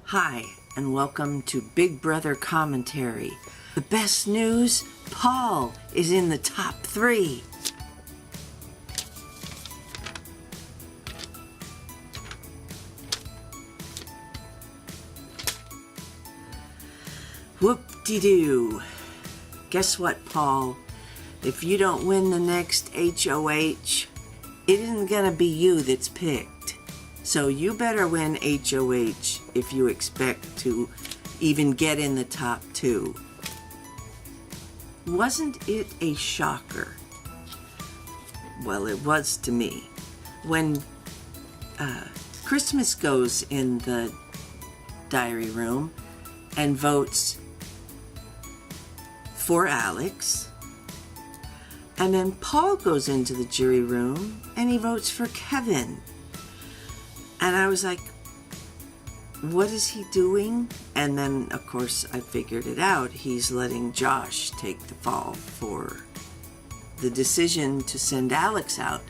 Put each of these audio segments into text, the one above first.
Hi, and welcome to Big Brother Commentary. The best news, Paul is in the top 3. Whoop-de-doo. Guess what, Paul? If you don't win the next HOH, it isn't gonna be you that's picked. So you better win HOH if you expect to even get in the top 2. Wasn't it a shocker? Well, it was to me. When Christmas goes in the diary room and votes for Alex, and then Paul goes into the jury room and he votes for Kevin. And I was like, what is he doing? And then, of course, I figured it out. He's letting Josh take the fall for the decision to send Alex out.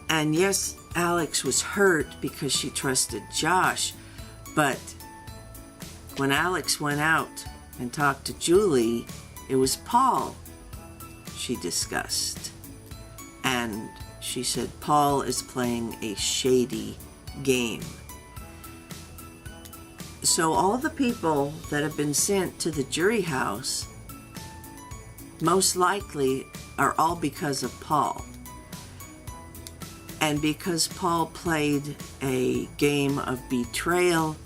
And yes, Alex was hurt because she trusted Josh. But when Alex went out and talked to Julie, it was Paul she discussed. And she said, Paul is playing a shady game. So all the people that have been sent to the jury house most likely are all because of Paul. And because Paul played a game of betrayal,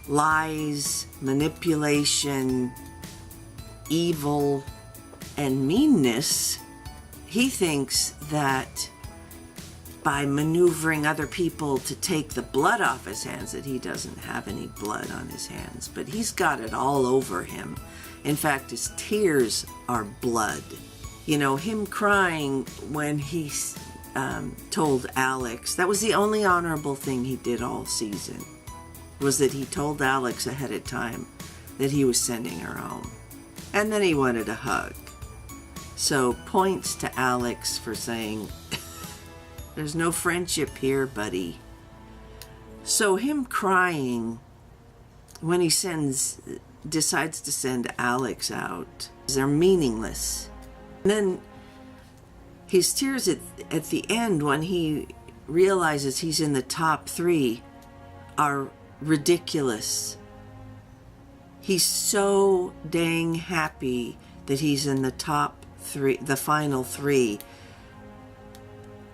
lies, manipulation, evil, and meanness, he thinks that by maneuvering other people to take the blood off his hands, that he doesn't have any blood on his hands, but he's got it all over him. In fact, his tears are blood. You know, him crying when he told Alex, that was the only honorable thing he did all season, was that he told Alex ahead of time that he was sending her home. And then he wanted a hug. So points to Alex for saying, there's no friendship here, buddy. So him crying when he decides to send Alex out, they're meaningless. And then his tears at the end when he realizes he's in the top 3 are ridiculous. He's so dang happy that he's in the top 3, the final 3.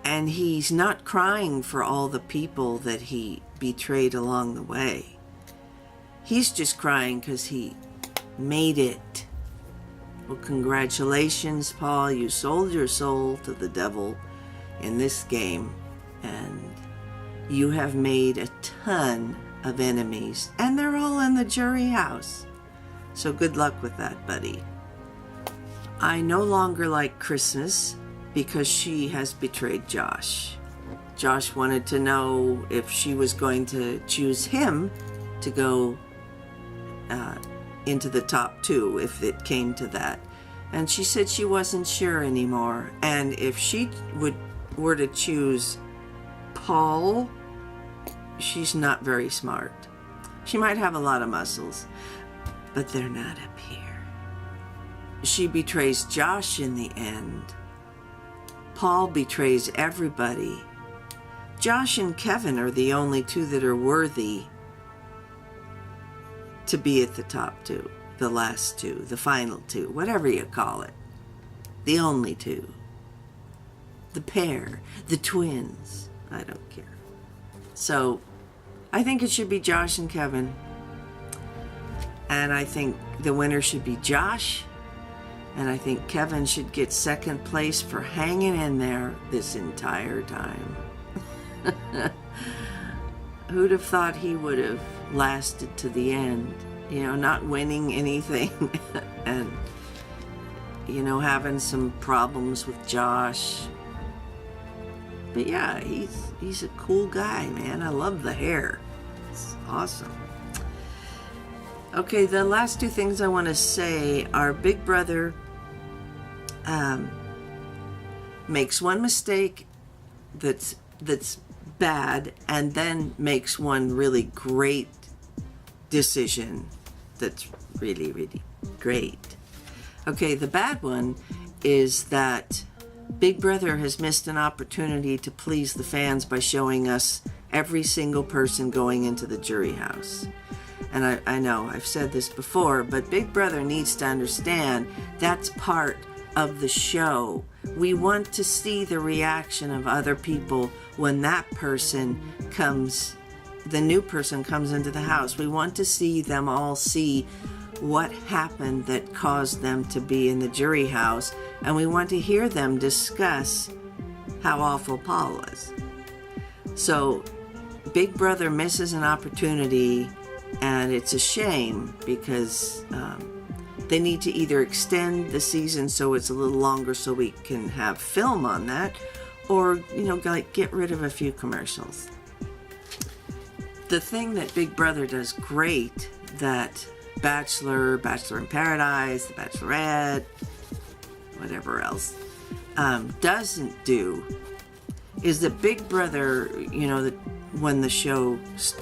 And he's not crying for all the people that he betrayed along the way. He's just crying because he made it. Well, congratulations, Paul. You sold your soul to the devil in this game. And you have made a ton of enemies. And they're all in the jury house. So good luck with that, buddy. I no longer like Christmas because she has betrayed Josh. Josh wanted to know if she was going to choose him to go into the top 2 if it came to that. And she said she wasn't sure anymore. And if she were to choose Paul, she's not very smart. She might have a lot of muscles, but they're not up here. She betrays Josh in the end. Paul betrays everybody. Josh and Kevin are the only 2 that are worthy to be at the top 2, the last 2, the final 2, whatever you call it. The only 2. The pair, the twins. I don't care. So I think it should be Josh and Kevin. And I think the winner should be Josh. And I think Kevin should get second place for hanging in there this entire time. Who'd have thought he would have lasted to the end? You know, not winning anything and, you know, having some problems with Josh. But yeah, he's a cool guy, man. I love the hair. It's awesome. Okay, the last 2 things I want to say are Big Brother makes one mistake that's bad, and then makes one really great decision that's really, really great. Okay, the bad one is that Big Brother has missed an opportunity to please the fans by showing us every single person going into the jury house. And I know I've said this before, but Big Brother needs to understand that's part of the show. We want to see the reaction of other people when that person comes, the new person comes into the house. We want to see them all see what happened that caused them to be in the jury house, and we want to hear them discuss how awful Paul was. So Big Brother misses an opportunity, and it's a shame because they need to either extend the season so it's a little longer so we can have film on that, or, like, get rid of a few commercials. The thing that Big Brother does great that Bachelor in Paradise, The Bachelorette, whatever else, doesn't do is that Big Brother, when the show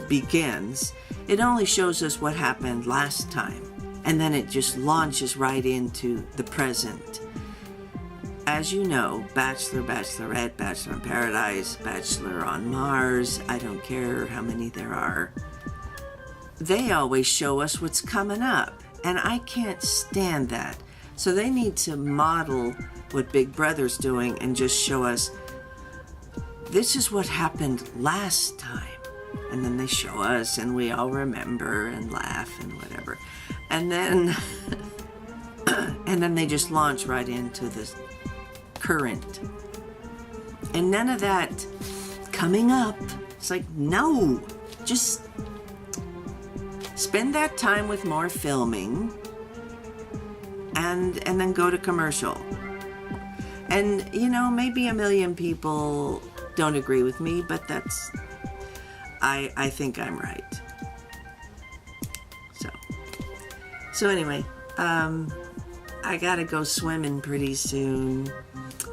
begins, it only shows us what happened last time, and then it just launches right into the present. As you know, Bachelor, Bachelorette, Bachelor in Paradise, Bachelor on Mars, I don't care how many there are, they always show us what's coming up, and I can't stand that. So they need to model what Big Brother's doing and just show us, this is what happened last time. And then they show us, and we all remember and laugh and whatever. And then, and then they just launch right into this current. And none of that coming up. It's like, no, just spend that time with more filming and then go to commercial. And, maybe a million people don't agree with me, but that's, I think I'm right. So anyway, I gotta go swimming pretty soon.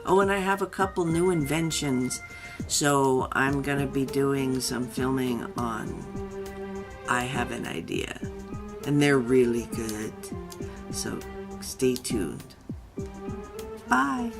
Oh, and I have a couple new inventions, so I'm gonna be doing some filming on I Have an Idea, and they're really good, so stay tuned. Bye.